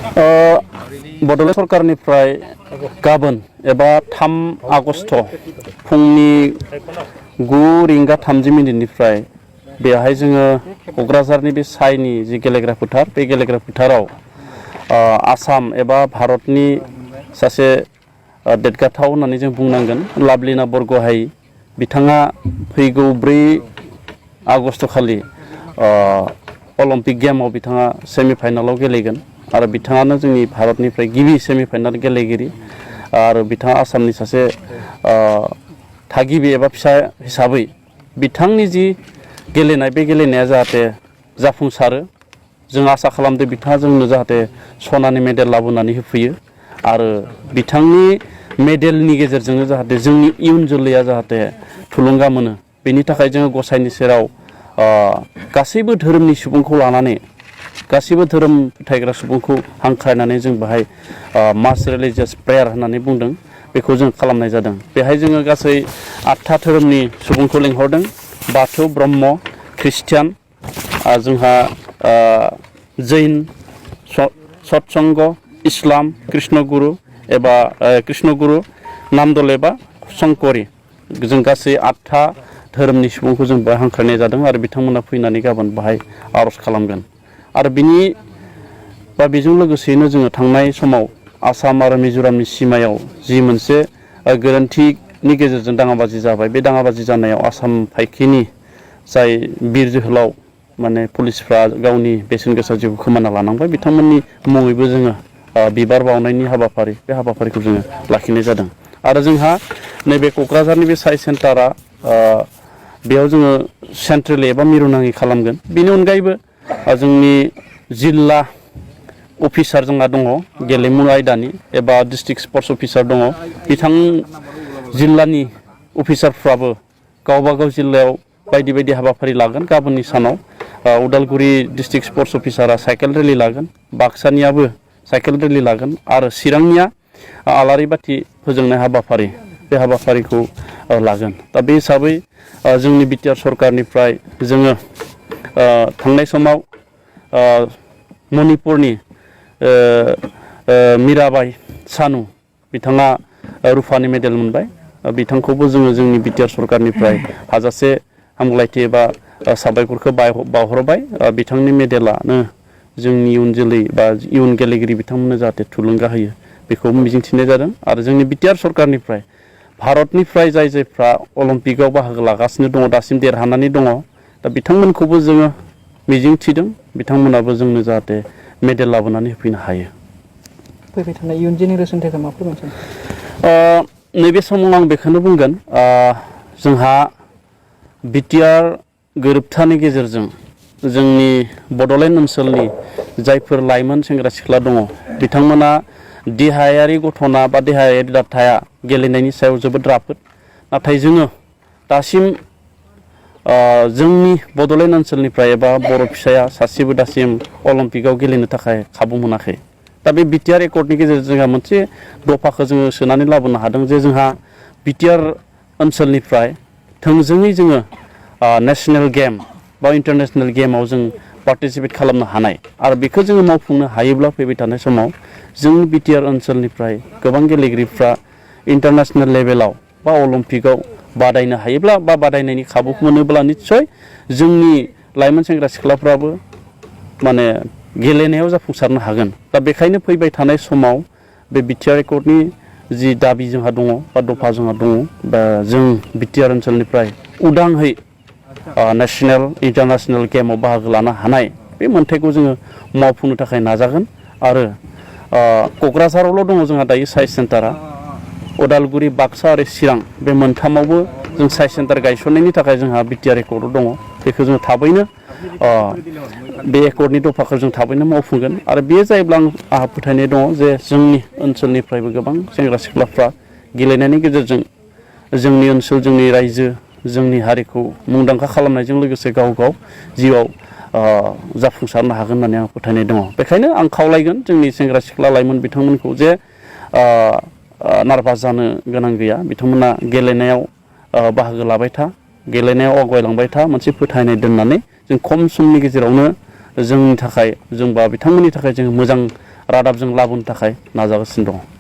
बड'लेण्ड सरकारनिफ्राय गाबोन एबा 3 आगस्ट फुंनि 9:30 बेहाय जोङो क'क्राझारनि बे साइनि जि गेलेग्रा फोथार बे गेलेग्रा फोथाराव आसाम एबा भारतनि सासे देरगाथाव होननानै जों बुंनांगोन लाभलिना बरग'हाइ बिथाङा फैगौ 4 आगस्ट खालि अलिम्पिक गेमाव बिथाङा सेमिफाइनालाव गेलेगोन आरो बिथाङानो जोंनि भारतनिफ्राय गिबि सेमिफाइनाल गेलेगिरि आरो बिथाङा आसामनि सासे थागिबि एबा फिसा हिसाबै बिथांनि जि गेलेनाय बे गेलेनाया जाहाथे जाफुंसारो जों आसा खालामदों बिथाङा जोंनो जाहाथे सनानि मेडेल लाबोनानै होफैयो आरो बिथांनि मेडेलनि गेजेरजोंनो जाहाथे जोंनि इयुन जोलैया जाहाथे थुलुंगा मोनो बेनि थाखाय जोङो गसाइनि सेराव गासैबो धोरोमनि सुबुंखौ लानानै गासैबो धोरोम फोथायग्रा सुबुंखौ हांख्रायनानै जों बेहाय मास रिलिजियास प्रेयार होननानै बुंदों बेखौ जों खालामनाय जादों बेहाय जोङो गासै 8था धोरोमनि सुबुंखौ लिंहरदों बाथौ ब्रह्म ख्रिस्टियान जोंहा जैन सत्संग इस्लाम कृष्णगुरु एबा कृष्णगुरु नामदल एबा संकरि जों गासै 8था धोरोमनि सुबुंखौ जों बेहाय हांख्रायनाय जादों आरो बिथांमोना फैनानै गाबोन बेहाय आर'ज खालामगोन आरो बेजों लोगोसेयैनो जोङो थांनाय समाव आसाम आरो मिज'रामनि सिमायाव जि मोनसे गोरोन्थिनि गेजेरजों दाङाबाजि जाबाय बे दाङाबाजि जानायाव आसाम फायखिनि जाय बिर जोहोलाव माने पुलिसफ्रा गावनि बेसेन गोसा जिउखौ खोमाना लानांबाय बिथांमोननि मुङैबो जोङो बिबार बावनायनि हाबाफारि बे हाबाफारिखौ जोङो लाखिनाय जादों आरो जोंहा नैबे क'क्राझारनि बे साइ सेन्टारा बेयाव जोङो सेन्ट्रेलि एबा मिरुनाङै खालामगोन बेनि अनगायैबो जोंनि जिल्ला अफिसार जोंहा दङ गेलेमु आयदानि एबा डिस्ट्रिक्ट स्पर्ट्स अफिसार दङ बिथां जिल्लानि अफिसारफ्राबो गावबा गाव जिल्लायाव बायदि बायदि हाबाफारि लागोन गाबोननि सानाव उदालगुरि डिस्ट्रिक्ट स्पर्ट्स अफिसारा साइकेल रेलि लागोन बाक्सानियाबो साइकेल रेलि लागोन आरो चिरांनिया आलारि बाथि फोजोंनाय हाबाफारि बे हाबाफारिखौ लागोन दा बे हिसाबै जोंनि बिटिआर सरकारनिफ्राय जोङो थांनाय समाव मणिपुरनि मीराबाई सानु बिथाङा रुफानि मेडेल मोनबाय बिथांखौबो जोङो जोंनि बिटिआर सरकारनिफ्राय हाजासे हामग्लायथि एबा साबायखरखौ बावहरबाय बिथांनि मेडेलानो जोंनि इयुन जोलै बा इयुन गेलेगिरि बिथांमोननो जाहाथे थुलुंगा होयो बेखौ मिजिंथिनाय जादों आरो जोंनि बिटिआर सरकारनिफ्राय भारतनिफ्राय जायफ्रा अलिम्पिकआव बाहागो लागासिनो दङ दासिम देरहानानै दङ दा बिथांमोनखौबो जोङो मिजिंथिदों बिथांमोनाबो जोंनो जाहाथे मेडेल लाबोनानै होफैनो हायो फैबाय थानाय इयुन जेनेरेसननि थाखाय मा फोरमायनो सानो नैबे समाव आं बेखौनो बुंगोन जोंहा बिटिआर गोरोबथानि गेजेरजों जोंनि बड'लेण्ड ओनसोलनि जायफोर लाइमोन सेंग्रा सिख्ला दङ बिथांमोना देहायारि गथना बा देहायारि दाथाया गेलेनायनि सायाव जोबोद राफोद नाथाय जोङो दासिम जोंनि बड'लेण्ड ओनसोलनिफ्राय एबा बर' फिसाया सासेबो दासिम अलिम्पिकआव गेलेनो थाखाय खाबु मोनाखै दा बे बिटिआर एकर्डनि गेजेरजों जोंहा मोनसे दफाखौ जोङो सोनानै लाबोनो हादों जे जोंहा बिटिआर ओनसोलनिफ्राय थोंजोङै जोङो नेशनेल गेम बा इन्टारनेशनेल गेमाव जों पार्टिसिपेट खालामनो हानाय आरो बेखौ जोङो मावफुंनो हायोब्ला फैबाय थानाय समाव जोंनि बिटिआर ओनसोलनिफ्राय गोबां गेलेगिरिफ्रा इन्टारनेशनेल लेभेलाव बा अलिम्पिकआव बादायनो हायोब्ला बा बादायनायनि खाबुखौ मोनोब्ला निस्सय जोंनि लाइमोन सेंग्रा सिख्लाफ्राबो माने गेलेनायाव जाफुंसारनो हागोन दा बेखायनो फैबाय थानाय समाव बे बिटिआर एकर्डनि जि दाबि जोंहा दङ बा दफा जोंहा दङ दा जों बिटिआर ओनसोलनिफ्राय उदांहै नेशनेल इन्टारनेशनेल गेमाव बाहागो लानो हानाय बे मोन्थायखौ जोङो मावफुंनो थाखाय नाजागोन आरो क'क्राझारावल' दङ जोंहा दायो साइ सेन्टारा उदालगुरि बाक्सा आरो चिरां बे मोनथामावबो जों साइ सेन्टार गायसननायनि थाखाय जोंहा बिटिआर एकर्डआव दङ बेखौ जों थाबैनो बे एकर्डनि दफाखौ जों थाबैनो मावफुंगोन आरो बेयो जायोब्ला आंहा फोथायनाय दङ जे जोंनि ओनसोलनिफ्रायबो गोबां सेंग्रा सिख्लाफ्रा गेलेनायनि गेजेरजों जोंनि ओनसोल जोंनि रायजो जोंनि हारिखौ मुंदांखा खालामनायजों लोगोसे गाव गाव जिउआव जाफुंसारनो हागोन होननानै आं फोथायनाय दङ बेखायनो आं खावलायगोन जोंनि सेंग्रा सिख्ला लाइमोन बिथांमोनखौ जे नार्भास जानो गोनां गैया बिथांमोना गेलेनायाव बाहागो लाबाय था गेलेनायाव आवगायलांबाय था मोनसे फोथायनाय दोननानै जों खम समनि गेजेरावनो जोंनि थाखाय जोंबा बिथांमोननि थाखाय जों मोजां रादाबजों लाबोनो थाखाय नाजागासिनो दङ।